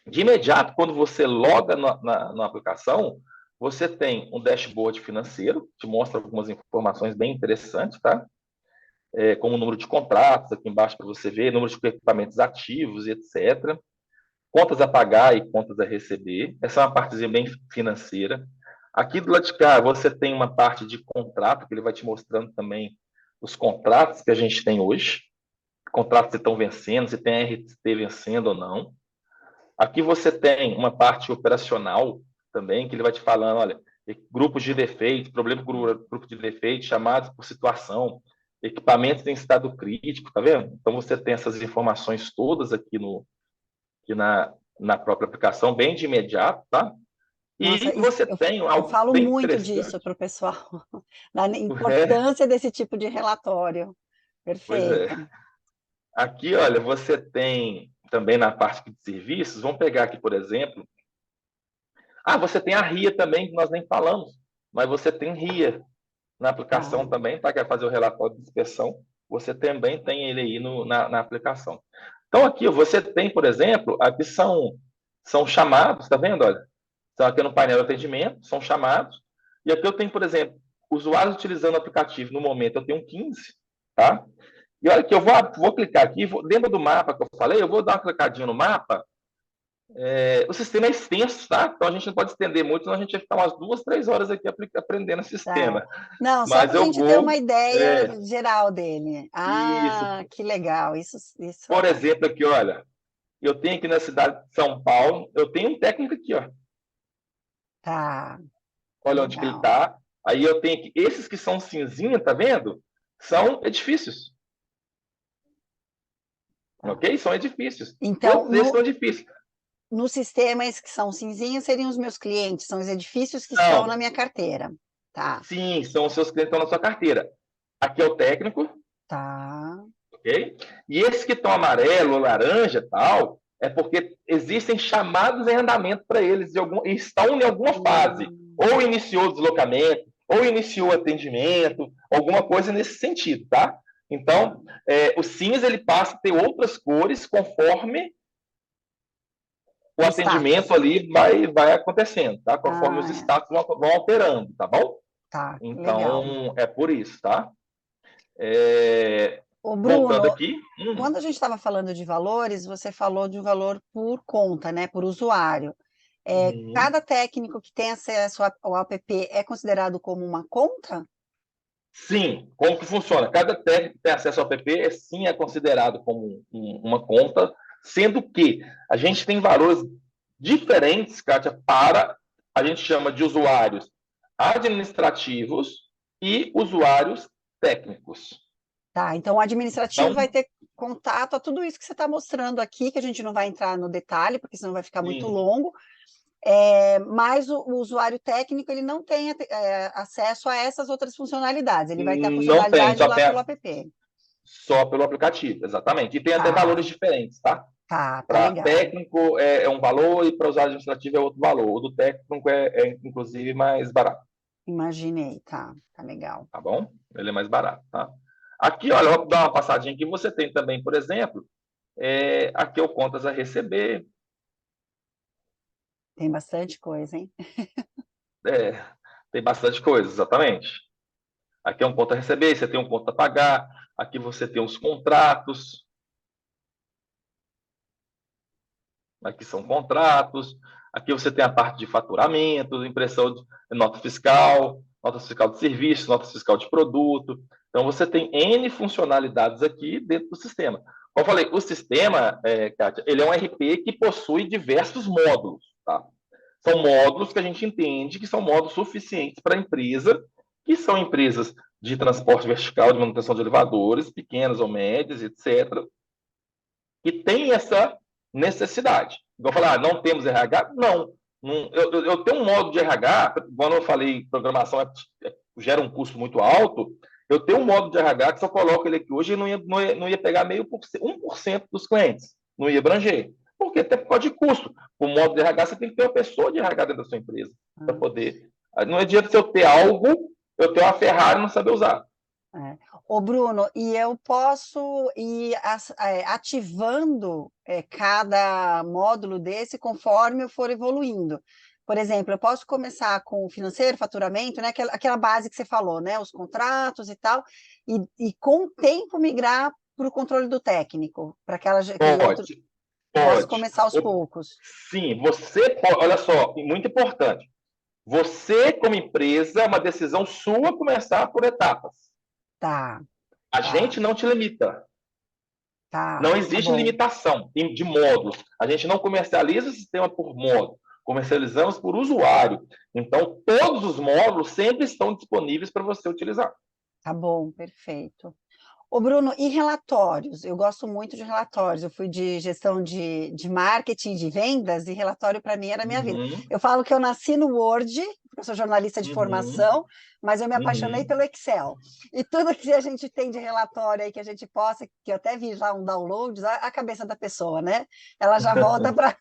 Speaker 2: De imediato, quando você loga na aplicação, você tem um dashboard financeiro, que te mostra algumas informações bem interessantes, tá? Como o número de contratos, aqui embaixo para você ver, número de equipamentos ativos, etc. Contas a pagar e contas a receber. Essa é uma partezinha bem financeira. Aqui do lado de cá, você tem uma parte de contrato, que ele vai te mostrando também os contratos que a gente tem hoje. Contratos que estão vencendo, se tem RT vencendo ou não. Aqui você tem uma parte operacional também, que ele vai te falando, olha, grupos de defeitos, problema com grupo de defeitos, chamados por situação, equipamentos em estado crítico, tá vendo? Então você tem essas informações todas aqui na própria aplicação, bem de imediato, tá?
Speaker 1: Nossa,
Speaker 2: E você tem
Speaker 1: eu
Speaker 2: algo
Speaker 1: falo
Speaker 2: bem
Speaker 1: muito disso
Speaker 2: interessante.
Speaker 1: para o pessoal, da importância desse tipo de relatório.
Speaker 2: Pois
Speaker 1: Perfeito.
Speaker 2: é. Aqui, olha, você tem também na parte de serviços, vamos pegar aqui, por exemplo, você tem a RIA também, que nós nem falamos, mas você tem RIA na aplicação também, tá? Quer fazer o relatório de inspeção, você também tem ele aí na aplicação. Então, aqui você tem, por exemplo, aqui são chamados, tá vendo? Olha, estão aqui no painel de atendimento, são chamados. E aqui eu tenho, por exemplo, usuários utilizando o aplicativo no momento, eu tenho 15, tá? E olha que eu vou clicar aqui, lembra do mapa que eu falei? Eu vou dar uma clicadinha no mapa. O sistema é extenso, tá? Então a gente não pode estender muito, senão a gente vai ficar umas 2, 3 horas aqui aprendendo o
Speaker 1: Tá.
Speaker 2: sistema.
Speaker 1: Não, só
Speaker 2: Mas
Speaker 1: para a
Speaker 2: eu
Speaker 1: gente ter uma
Speaker 2: vou.
Speaker 1: ideia
Speaker 2: É,
Speaker 1: geral dele.
Speaker 2: isso.
Speaker 1: Ah, que legal. Isso
Speaker 2: Por
Speaker 1: é.
Speaker 2: exemplo, aqui, olha, eu tenho aqui na cidade de São Paulo, eu tenho um técnico aqui, ó.
Speaker 1: Tá,
Speaker 2: Olha onde que ele
Speaker 1: legal.
Speaker 2: está. Aí eu tenho aqui, esses que são cinzinha, tá vendo? São edifícios,
Speaker 1: Tá.
Speaker 2: ok? São edifícios.
Speaker 1: Então,
Speaker 2: Todos esses são edifícios.
Speaker 1: nos sistemas que são cinzinhos seriam os meus clientes, são os edifícios que estão na
Speaker 2: São,
Speaker 1: minha carteira. Tá,
Speaker 2: sim, são os seus clientes que estão na sua carteira. Aqui é o técnico,
Speaker 1: tá.
Speaker 2: ok? E esses que estão amarelo, laranja, tal, é porque existem chamados em andamento para eles e estão em alguma fase.
Speaker 1: Hum,
Speaker 2: Ou iniciou o deslocamento, ou iniciou o atendimento, alguma coisa nesse sentido, tá?
Speaker 1: tá.
Speaker 2: Então, o cinza ele passa a ter outras cores conforme o
Speaker 1: O
Speaker 2: atendimento
Speaker 1: status.
Speaker 2: ali vai acontecendo, tá? Conforme os
Speaker 1: Ah,
Speaker 2: status vão alterando, tá bom?
Speaker 1: tá, que legal.
Speaker 2: Então, é por isso, tá? É,
Speaker 1: Ô,
Speaker 2: voltando
Speaker 1: Bruno,
Speaker 2: aqui.
Speaker 1: quando a gente estava falando de valores, você falou de um valor por conta, né, por usuário.
Speaker 2: Uhum.
Speaker 1: Cada técnico que tem acesso ao app é considerado como uma conta?
Speaker 2: Sim, como que funciona? Cada técnico que tem acesso ao app, sim, é considerado como uma conta, sendo que a gente tem valores diferentes, Kátia, para a gente chama de usuários administrativos e usuários técnicos.
Speaker 1: Tá, então o administrativo
Speaker 2: Então,
Speaker 1: vai ter contato a tudo isso que você está mostrando aqui, que a gente não vai entrar no detalhe, porque senão vai ficar muito
Speaker 2: sim,
Speaker 1: longo. Mas o usuário técnico ele não tem acesso a essas outras funcionalidades, ele vai ter a
Speaker 2: não tem,
Speaker 1: funcionalidade lá pelo app.
Speaker 2: só pelo aplicativo, exatamente. E tem até
Speaker 1: Tá,
Speaker 2: valores diferentes, tá?
Speaker 1: tá
Speaker 2: Para
Speaker 1: legal.
Speaker 2: técnico é um valor e para usuário administrativo é outro valor. O do técnico inclusive, mais barato,
Speaker 1: Imaginei, tá legal.
Speaker 2: tá bom? Ele é mais barato, tá? Aqui, olha, eu vou dar uma passadinha aqui. Você tem também, por exemplo, aqui é o contas a receber.
Speaker 1: Tem bastante coisa, hein?
Speaker 2: É, tem bastante coisa, exatamente. Aqui é um conta a receber, você tem um conta a pagar. Aqui você tem os contratos. Aqui são contratos. Aqui você tem a parte de faturamento, impressão de nota fiscal de serviço, nota fiscal de produto. Então, você tem N funcionalidades aqui dentro do sistema. Como eu falei, o sistema, Kátia, ele é um RP que possui diversos módulos. Tá? São módulos que a gente entende que são módulos suficientes para a empresa, que são empresas de transporte vertical, de manutenção de elevadores, pequenas ou médias, etc., que tem essa necessidade. Igual eu falar, não temos RH? Não. Eu tenho um modo de RH, quando eu falei programação gera um custo muito alto, eu tenho um modo de RH que se eu coloco ele aqui hoje, não ia pegar 1% dos clientes, não ia abranger. Por quê? Até por causa de custo. O modo de RH, você tem que ter uma pessoa de RH dentro da sua empresa para
Speaker 1: Ah,
Speaker 2: poder. Não adianta se eu ter algo, eu ter uma Ferrari e não saber usar.
Speaker 1: é. Ô, Bruno, e eu posso ir ativando cada módulo desse conforme eu for evoluindo. Por exemplo, eu posso começar com o financeiro, faturamento, né? Aquela base que você falou, né? Os contratos e tal, e com o tempo migrar para o controle do técnico, para aquele outro.
Speaker 2: Pode,
Speaker 1: Posso
Speaker 2: pode.
Speaker 1: começar aos poucos.
Speaker 2: Sim, você pode, olha só, muito importante. Você, como empresa, é uma decisão sua começar por etapas.
Speaker 1: Tá,
Speaker 2: A
Speaker 1: tá,
Speaker 2: gente não te limita. Não
Speaker 1: tá
Speaker 2: existe
Speaker 1: bom.
Speaker 2: limitação de módulos. A gente não comercializa o sistema por módulo. Comercializamos por usuário. Então, todos os módulos sempre estão disponíveis para você utilizar.
Speaker 1: Tá bom, perfeito. Ô, Bruno, e relatórios? Eu gosto muito de relatórios. Eu fui de gestão de marketing, de vendas, e relatório para mim era a minha vida.
Speaker 2: Uhum,
Speaker 1: Eu falo que eu nasci no Word, eu sou jornalista de
Speaker 2: uhum,
Speaker 1: formação, mas eu me apaixonei
Speaker 2: uhum.
Speaker 1: pelo Excel. E tudo que a gente tem de relatório aí que a gente possa, que eu até vi já um download, a cabeça da pessoa, né? Ela já volta para.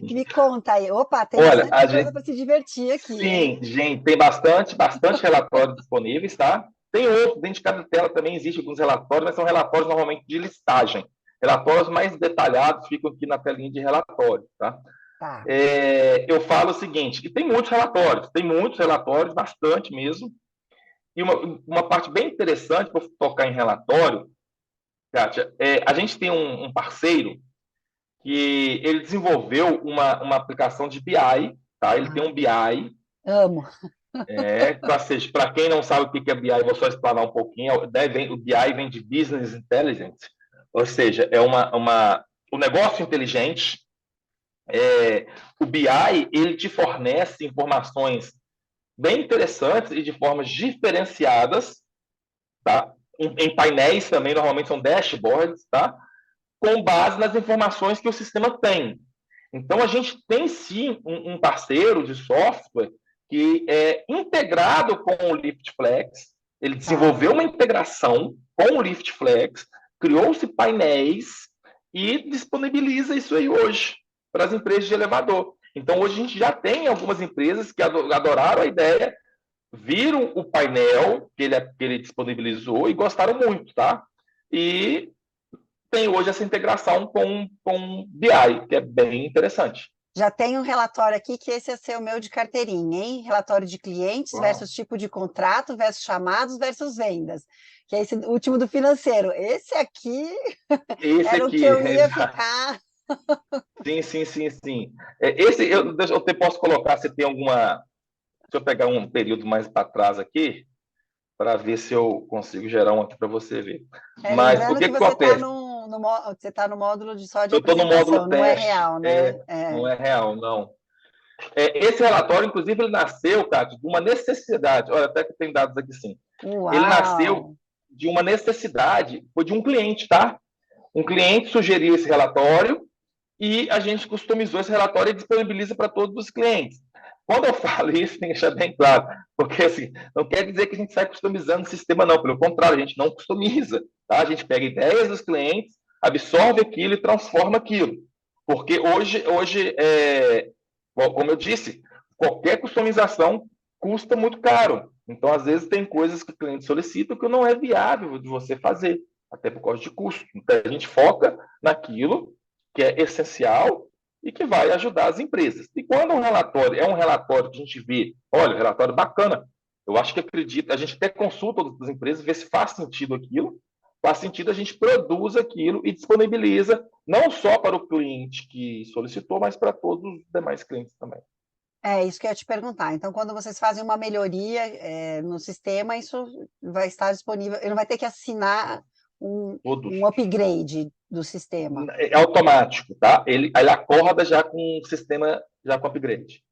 Speaker 1: Me conta aí. Opa, tem
Speaker 2: Olha,
Speaker 1: bastante coisa para se divertir aqui, hein?
Speaker 2: sim, gente, tem bastante relatórios disponíveis, tá? Tem outro, dentro de cada tela também existe alguns relatórios, mas são relatórios normalmente de listagem. Relatórios mais detalhados ficam aqui na telinha de relatório, tá?
Speaker 1: Tá.
Speaker 2: Eu falo o seguinte, e tem muitos relatórios, bastante mesmo, E uma parte bem interessante para tocar em relatório, Kátia, a gente tem um parceiro que ele desenvolveu uma aplicação de BI, tá? Ele tem um BI,
Speaker 1: Amo.
Speaker 2: para quem não sabe o que é BI, vou só explanar um pouquinho. O BI vem de Business Intelligence, ou seja, o negócio inteligente. O BI ele te fornece informações bem interessantes e de formas diferenciadas, tá? Em painéis também, normalmente são dashboards, tá? Com base nas informações que o sistema tem. Então, a gente tem sim um parceiro de software que é integrado com o LiftFlex. Ele desenvolveu uma integração com o LiftFlex, criou-se painéis e disponibiliza isso aí hoje para as empresas de elevador. Então, hoje a gente já tem algumas empresas que adoraram a ideia, viram o painel que ele disponibilizou e gostaram muito, tá? E tem hoje essa integração com BI, que é bem interessante.
Speaker 1: Já tem um relatório aqui que esse é seu meu de carteirinha, hein? Relatório de clientes versus tipo de contrato versus chamados versus vendas. Que é esse último do financeiro. Esse aqui era o que eu ia ficar.
Speaker 2: Sim. Esse eu posso colocar se tem alguma. Deixa eu pegar um período mais para trás aqui, para ver se eu consigo gerar um aqui para você ver. Mas o que
Speaker 1: você
Speaker 2: acontece?
Speaker 1: Você está no módulo só de
Speaker 2: eu estou no módulo
Speaker 1: não é
Speaker 2: teste.
Speaker 1: real, né?
Speaker 2: Não é real, não. Esse relatório, inclusive, ele nasceu, Cátia, de uma necessidade. Olha, até que tem dados aqui sim.
Speaker 1: Uau.
Speaker 2: Ele nasceu de uma necessidade, foi de um cliente, tá? Um cliente sugeriu esse relatório e a gente customizou esse relatório e disponibiliza para todos os clientes. Quando eu falo isso, tem que deixar bem claro, porque assim, não quer dizer que a gente sai customizando o sistema, não. Pelo contrário, a gente não customiza. Tá? A gente pega ideias dos clientes, absorve aquilo e transforma aquilo. Porque hoje como eu disse, qualquer customização custa muito caro. Então, às vezes, tem coisas que o cliente solicita que não é viável de você fazer, até por causa de custo. Então, a gente foca naquilo que é essencial e que vai ajudar as empresas. E quando um relatório é um relatório que a gente vê, olha, relatório bacana, eu acho que acredita, a gente até consulta as empresas, vê se faz sentido aquilo, faz sentido, a gente produz aquilo e disponibiliza, não só para o cliente que solicitou, mas para todos os demais clientes também.
Speaker 1: É isso que eu ia te perguntar. Então, quando vocês fazem uma melhoria no sistema, isso vai estar disponível. Ele não vai ter que assinar um upgrade do sistema.
Speaker 2: É automático, tá? Ele acorda já com o sistema, já com upgrade.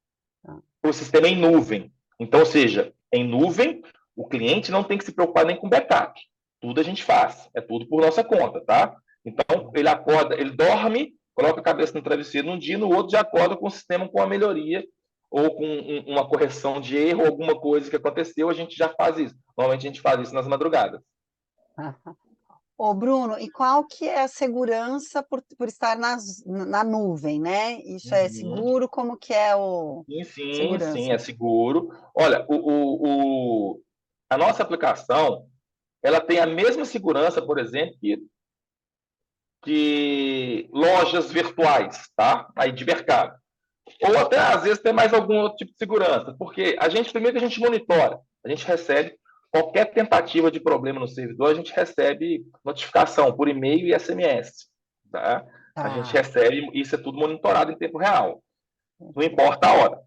Speaker 2: O sistema é em nuvem. Então, ou seja, em nuvem, o cliente não tem que se preocupar nem com backup. Tudo a gente faz. É tudo por nossa conta, tá? Então, ele acorda, ele dorme, coloca a cabeça no travesseiro num dia, no outro já acorda com o sistema com uma melhoria ou com uma correção de erro, alguma coisa que aconteceu, a gente já faz isso. Normalmente a gente faz isso nas madrugadas.
Speaker 1: Ô, Bruno, e qual que é a segurança por estar na nuvem, né? Isso é seguro? Como que é o segurança?
Speaker 2: Sim, é seguro. Olha, a nossa aplicação, ela tem a mesma segurança, por exemplo, que lojas virtuais, tá? Aí de mercado. Ou até, às vezes, tem mais algum outro tipo de segurança. Porque primeiro que a gente monitora, a gente recebe qualquer tentativa de problema no servidor, a gente recebe notificação por e-mail e SMS. Tá? A gente recebe, isso é tudo monitorado em tempo real. Não importa a hora.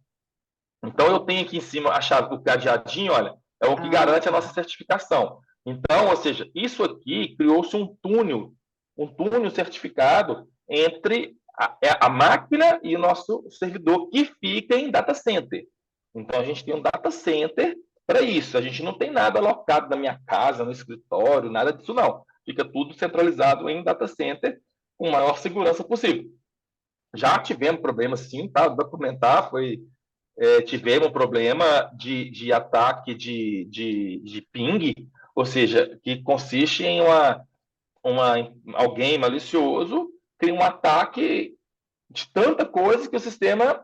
Speaker 2: Então, eu tenho aqui em cima a chave do cadeadinho, olha, é o que garante a nossa certificação. Então, ou seja, isso aqui criou-se um túnel certificado entre a máquina e o nosso servidor, que fica em data center. Então, a gente tem um data center para isso. A gente não tem nada alocado na minha casa, no escritório, nada disso, não. Fica tudo centralizado em data center com a maior segurança possível. Já tivemos problemas, sim, tá? Documentar, tivemos um problema de ataque de ping, ou seja, que consiste em alguém malicioso cria um ataque de tanta coisa que o sistema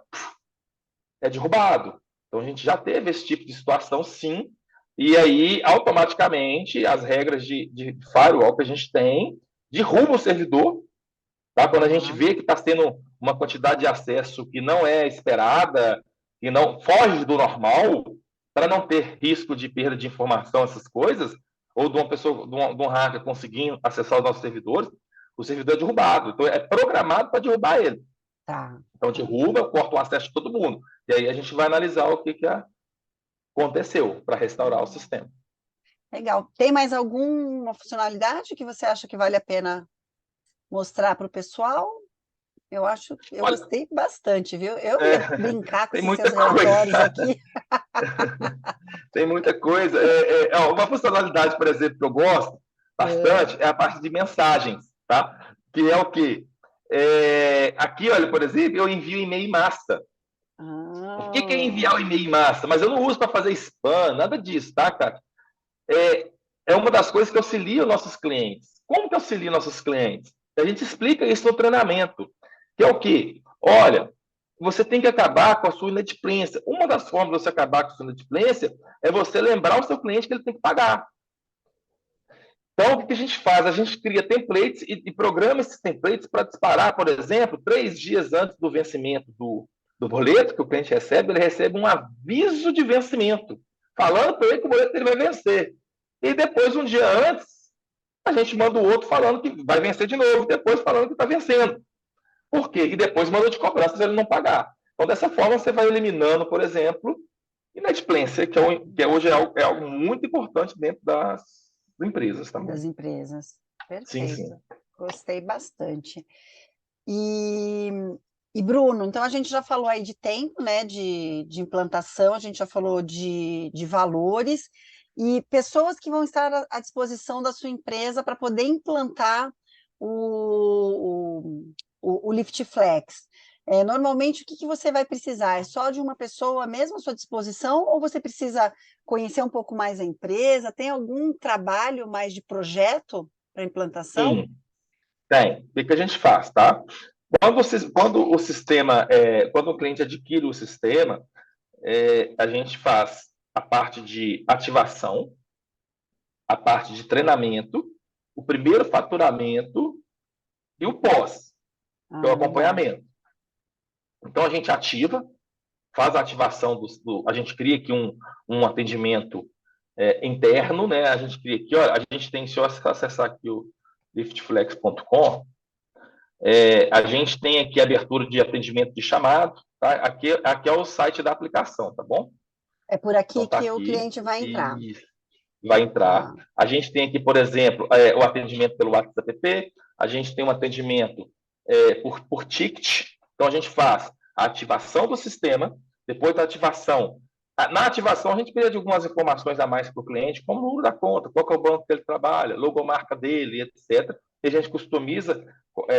Speaker 2: é derrubado. Então, a gente já teve esse tipo de situação, sim, e aí, automaticamente, as regras de firewall que a gente tem derrubam o servidor, tá? Quando a gente vê que está sendo uma quantidade de acesso que não é esperada, que não foge do normal, para não ter risco de perda de informação, essas coisas, ou de uma pessoa, de um hacker conseguindo acessar os nossos servidores, o servidor é derrubado. Então, é programado para derrubar ele.
Speaker 1: Tá.
Speaker 2: Então, derruba, corta o acesso de todo mundo. E aí a gente vai analisar o que aconteceu para restaurar o sistema.
Speaker 1: Legal. Tem mais alguma funcionalidade que você acha que vale a pena mostrar para o pessoal? Eu
Speaker 2: Olha,
Speaker 1: gostei bastante, viu? Eu ia brincar com
Speaker 2: tem
Speaker 1: esses
Speaker 2: muita
Speaker 1: seus relatórios
Speaker 2: coisa.
Speaker 1: aqui.
Speaker 2: Tem muita coisa. Uma funcionalidade, por exemplo, que eu gosto
Speaker 1: É.
Speaker 2: bastante é a parte de mensagens, tá? Que é o quê? Aqui, olha, por exemplo, eu envio e-mail em massa. O que é
Speaker 1: Ah,
Speaker 2: enviar o e-mail em massa? Mas eu não uso para fazer spam, nada disso, tá, cara? É, é uma das coisas que auxilia os nossos clientes. Como que auxilia nossos clientes? A gente explica isso no treinamento, que é o quê? Olha, você tem que acabar com a sua inadimplência. Uma das formas de você acabar com a sua inadimplência é você lembrar o seu cliente que ele tem que pagar. Então, o que a gente faz? A gente cria templates e programa esses templates para disparar, por exemplo, 3 dias antes do vencimento do boleto que o cliente recebe, ele recebe um aviso de vencimento, falando para ele que o boleto dele vai vencer. E depois, um dia antes, a gente manda o outro falando que vai vencer de novo, depois falando que está vencendo. Por quê? E depois manda de cobrança se ele não pagar. Então, dessa forma, você vai eliminando, por exemplo, inadimplência, que hoje é algo muito importante dentro das empresas também.
Speaker 1: das empresas.
Speaker 2: Sim, sim.
Speaker 1: Perfeito. Gostei bastante. E, Bruno, então a gente já falou aí de tempo, né, de implantação, a gente já falou de valores e pessoas que vão estar à disposição da sua empresa para poder implantar o Lift Flex. Normalmente, o que você vai precisar? É só de uma pessoa mesmo à sua disposição ou você precisa conhecer um pouco mais a empresa? Tem algum trabalho mais de projeto para implantação?
Speaker 2: Sim, tem. O que a gente faz, tá? Quando o sistema, quando o cliente adquire o sistema, a gente faz a parte de ativação, a parte de treinamento, o primeiro faturamento e o pós, que é o
Speaker 1: Ah, legal.
Speaker 2: acompanhamento. Então a gente ativa, faz a ativação a gente cria aqui um atendimento interno, né? A gente cria aqui, olha, a gente tem, se eu acessar aqui o liftflex.com, a gente tem aqui a abertura de atendimento de chamado, tá? Aqui é o site da aplicação, tá bom?
Speaker 1: É por
Speaker 2: Então
Speaker 1: aqui
Speaker 2: tá
Speaker 1: que o
Speaker 2: aqui
Speaker 1: cliente vai entrar.
Speaker 2: e vai entrar.
Speaker 1: Tá.
Speaker 2: A gente tem aqui, por exemplo, o atendimento pelo WhatsApp, a gente tem um atendimento por ticket, então a gente faz a ativação do sistema, depois da ativação. Na ativação, a gente pede algumas informações a mais para o cliente, como o número da conta, qual é o banco que ele trabalha, logomarca dele, etc. E a gente customiza,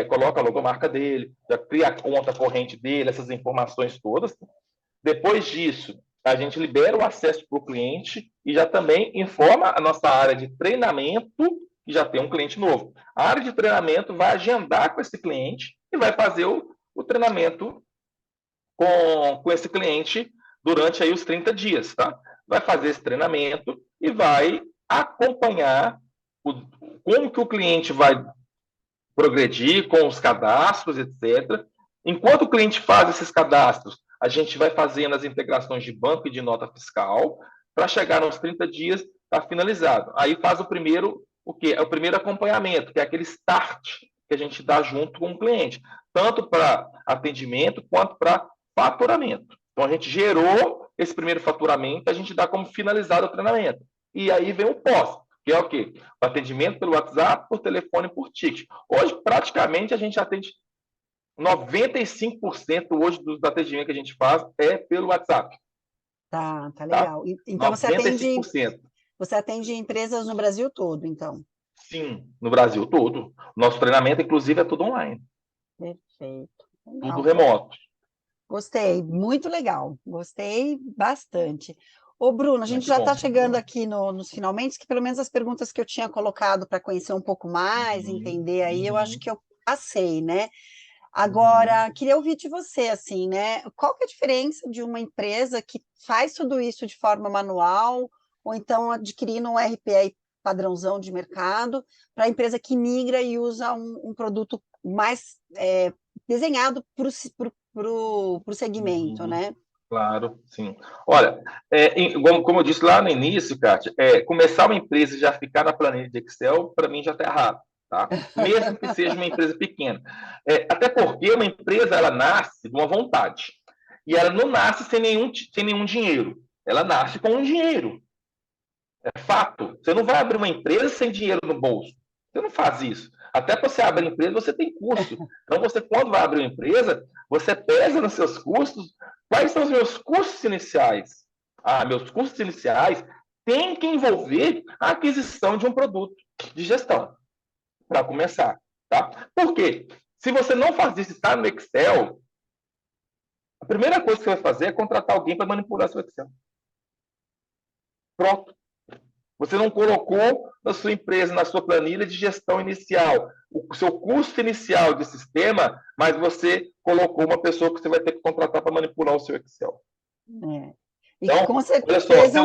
Speaker 2: coloca a logomarca dele, já cria a conta corrente dele, essas informações todas. Depois disso, a gente libera o acesso para o cliente e já também informa a nossa área de treinamento que já tem um cliente novo. A área de treinamento vai agendar com esse cliente e vai fazer o treinamento com esse cliente durante aí os 30 dias, tá? Vai fazer esse treinamento e vai acompanhar como que o cliente vai progredir com os cadastros, etc. Enquanto o cliente faz esses cadastros, a gente vai fazendo as integrações de banco e de nota fiscal para chegar nos 30 dias, tá finalizado. Aí faz o quê? É o primeiro acompanhamento, que é aquele start que a gente dá junto com o cliente, tanto para atendimento quanto para faturamento. Então a gente gerou esse primeiro faturamento, a gente dá como finalizado o treinamento. E aí vem o pós, que é o quê? O atendimento pelo WhatsApp, por telefone, por ticket. Hoje, praticamente, a gente atende 95% hoje dos atendimentos que a gente faz é pelo WhatsApp,
Speaker 1: Tá
Speaker 2: tá?
Speaker 1: legal. Então
Speaker 2: 95%.
Speaker 1: você atende empresas no Brasil todo, então.
Speaker 2: Sim, no Brasil todo. Nosso treinamento, inclusive, é tudo online,
Speaker 1: Perfeito.
Speaker 2: tudo
Speaker 1: Legal.
Speaker 2: remoto.
Speaker 1: Gostei, muito legal. Gostei bastante. Ô, Bruno, a
Speaker 2: Ah,
Speaker 1: gente
Speaker 2: que
Speaker 1: já
Speaker 2: bom.
Speaker 1: está chegando aqui nos finalmente, que pelo menos as perguntas que eu tinha colocado para conhecer um pouco mais,
Speaker 2: Uhum,
Speaker 1: entender aí, eu acho
Speaker 2: uhum,
Speaker 1: que eu passei, né?
Speaker 2: uhum.
Speaker 1: Agora, queria ouvir de você, assim, né? Qual que é a diferença de uma empresa que faz tudo isso de forma manual, ou então adquirindo um RPA padrãozão de mercado, para a empresa que migra e usa um produto mais desenhado para o segmento,
Speaker 2: Uhum.
Speaker 1: né?
Speaker 2: Claro, sim. Olha, como eu disse lá no início, Kátia, começar uma empresa e já ficar na planilha de Excel, para mim já está errado, tá? Mesmo que seja uma empresa pequena. Até porque uma empresa, ela nasce de uma vontade. E ela não nasce sem nenhum dinheiro. Ela nasce com um dinheiro. É fato. Você não vai abrir uma empresa sem dinheiro no bolso. Você não faz isso. Até para você abrir uma empresa, você tem custo. Então, você, quando vai abrir uma empresa, você pesa nos seus custos. Quais são os meus custos iniciais? Meus custos iniciais têm que envolver a aquisição de um produto de gestão, para começar. Tá? Por quê? Se você não faz isso, está no Excel, a primeira coisa que você vai fazer é contratar alguém para manipular seu Excel. Pronto. Você não colocou na sua empresa, na sua planilha de gestão inicial, o seu custo inicial de sistema, mas você colocou uma pessoa que você vai ter que contratar para manipular o seu Excel.
Speaker 1: E
Speaker 2: então,
Speaker 1: com
Speaker 2: olha só,
Speaker 1: certeza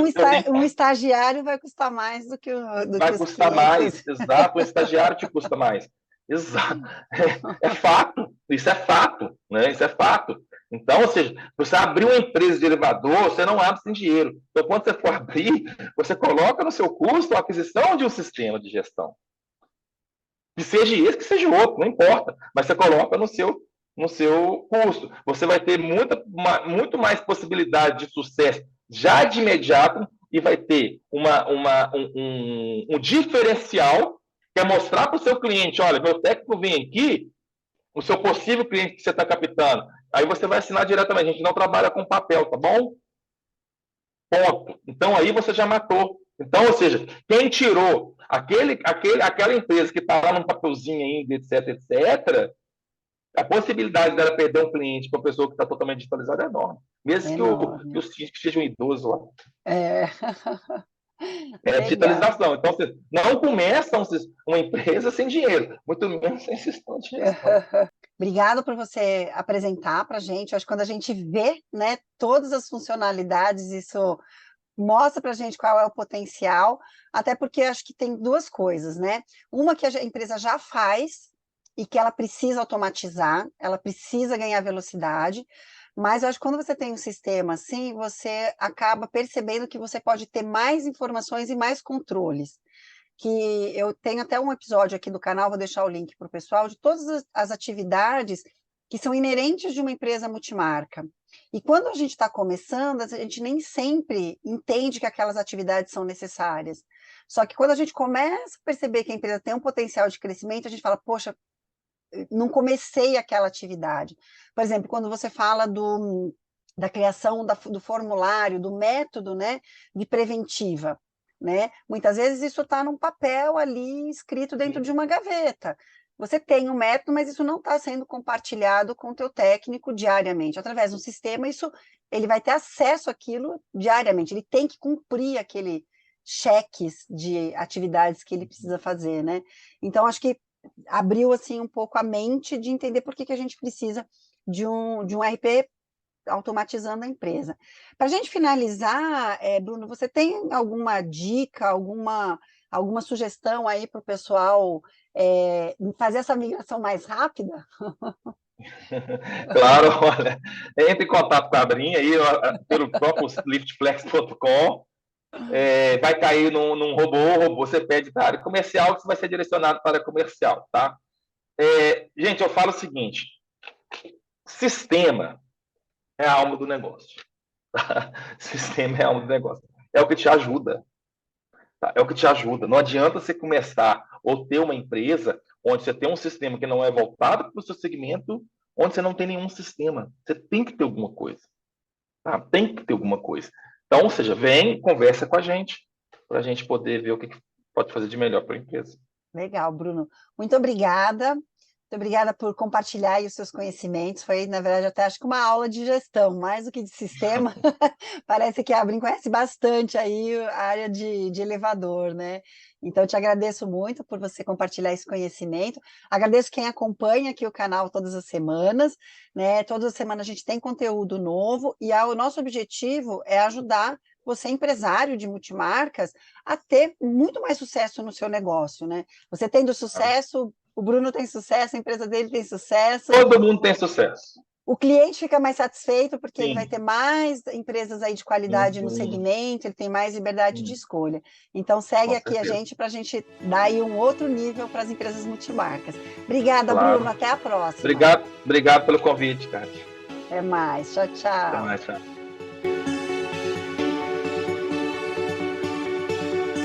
Speaker 1: um estagiário vai custar mais do que
Speaker 2: vai
Speaker 1: os
Speaker 2: custar
Speaker 1: 500.
Speaker 2: mais, exato, o estagiário te custa mais. Exato. É fato, isso é fato, né? Isso é fato. Então, ou seja, você abrir uma empresa de elevador, você não abre sem dinheiro. Então, quando você for abrir, você coloca no seu custo a aquisição de um sistema de gestão. Que seja esse, que seja outro, não importa. Mas você coloca no seu custo. Você vai ter muito mais possibilidade de sucesso já de imediato e vai ter um diferencial que é mostrar para o seu cliente, olha, meu técnico vem aqui, o seu possível cliente que você está captando, aí você vai assinar diretamente, a gente não trabalha com papel, tá bom? Ponto. Então aí você já matou. Então, ou seja, quem tirou aquela empresa que está lá num papelzinho ainda, etc, etc, a possibilidade dela perder um cliente para uma pessoa que está totalmente digitalizada é enorme. Mesmo que
Speaker 1: Enorme.
Speaker 2: os síndicos sejam idosos lá.
Speaker 1: É.
Speaker 2: É
Speaker 1: Legal.
Speaker 2: digitalização. Então, você não começa uma empresa sem dinheiro, muito menos sem sistema de gestão.
Speaker 1: Obrigada por você apresentar para a gente. Acho que quando a gente vê, né, todas as funcionalidades, isso mostra para a gente qual é o potencial, até porque acho que tem duas coisas, né? Uma que a empresa já faz e que ela precisa automatizar, ela precisa ganhar velocidade, mas eu acho que quando você tem um sistema assim, você acaba percebendo que você pode ter mais informações e mais controles. Que eu tenho até um episódio aqui do canal, vou deixar o link para o pessoal, de todas as atividades que são inerentes de uma empresa multimarca. E quando a gente está começando, a gente nem sempre entende que aquelas atividades são necessárias. Só que quando a gente começa a perceber que a empresa tem um potencial de crescimento, a gente fala, poxa, não comecei aquela atividade. Por exemplo, quando você fala da criação do formulário, do método, né, de preventiva, né? Muitas vezes isso está num papel ali, escrito dentro de uma gaveta. Você tem um método, mas isso não está sendo compartilhado com o teu técnico diariamente. Através de um sistema, ele vai ter acesso àquilo diariamente. Ele tem que cumprir aquele cheques de atividades que ele precisa fazer, né? Então, acho que abriu assim um pouco a mente de entender por que a gente precisa de um RP automatizando a empresa. Para a gente finalizar, Bruno, você tem alguma dica, alguma sugestão aí para o pessoal fazer essa migração mais rápida?
Speaker 2: Claro, olha, entre em contato com a Abrinha aí, pelo próprio liftflex.com. Vai cair num robô, você pede para a área comercial, que vai ser direcionado para a área comercial, tá? Gente, eu falo o seguinte: sistema é a alma do negócio. Tá? Sistema é a alma do negócio. É o que te ajuda. Tá? É o que te ajuda. Não adianta você começar ou ter uma empresa onde você tem um sistema que não é voltado para o seu segmento, onde você não tem nenhum sistema. Você tem que ter alguma coisa. Tá? Tem que ter alguma coisa. Então, ou seja, vem, conversa com a gente, para a gente poder ver o que pode fazer de melhor para a empresa.
Speaker 1: Legal, Bruno. Muito obrigada. Muito obrigada por compartilhar aí os seus conhecimentos. Foi, na verdade, até acho que uma aula de gestão, mais do que de sistema. Parece que a Abrin conhece bastante aí a área de elevador, né? Então, eu te agradeço muito por você compartilhar esse conhecimento. Agradeço quem acompanha aqui o canal todas as semanas, né? Todas as semanas a gente tem conteúdo novo e o nosso objetivo é ajudar você, empresário de multimarcas, a ter muito mais sucesso no seu negócio, né? Você tendo sucesso, o Bruno tem sucesso, a empresa dele tem sucesso.
Speaker 2: Todo mundo tem sucesso.
Speaker 1: O cliente fica mais satisfeito porque ele vai
Speaker 2: Sim,
Speaker 1: ter mais empresas aí de qualidade no
Speaker 2: uhum,
Speaker 1: segmento, ele tem mais liberdade de
Speaker 2: sim,
Speaker 1: escolha. Então, segue
Speaker 2: com
Speaker 1: aqui a
Speaker 2: certeza.
Speaker 1: gente para a gente dar aí um outro nível para as empresas multimarcas. Obrigada, Bruno.
Speaker 2: Claro.
Speaker 1: Até a próxima.
Speaker 2: Obrigado pelo convite, Kátia.
Speaker 1: Até mais. Tchau,
Speaker 2: Até
Speaker 1: tchau.
Speaker 2: mais, tchau.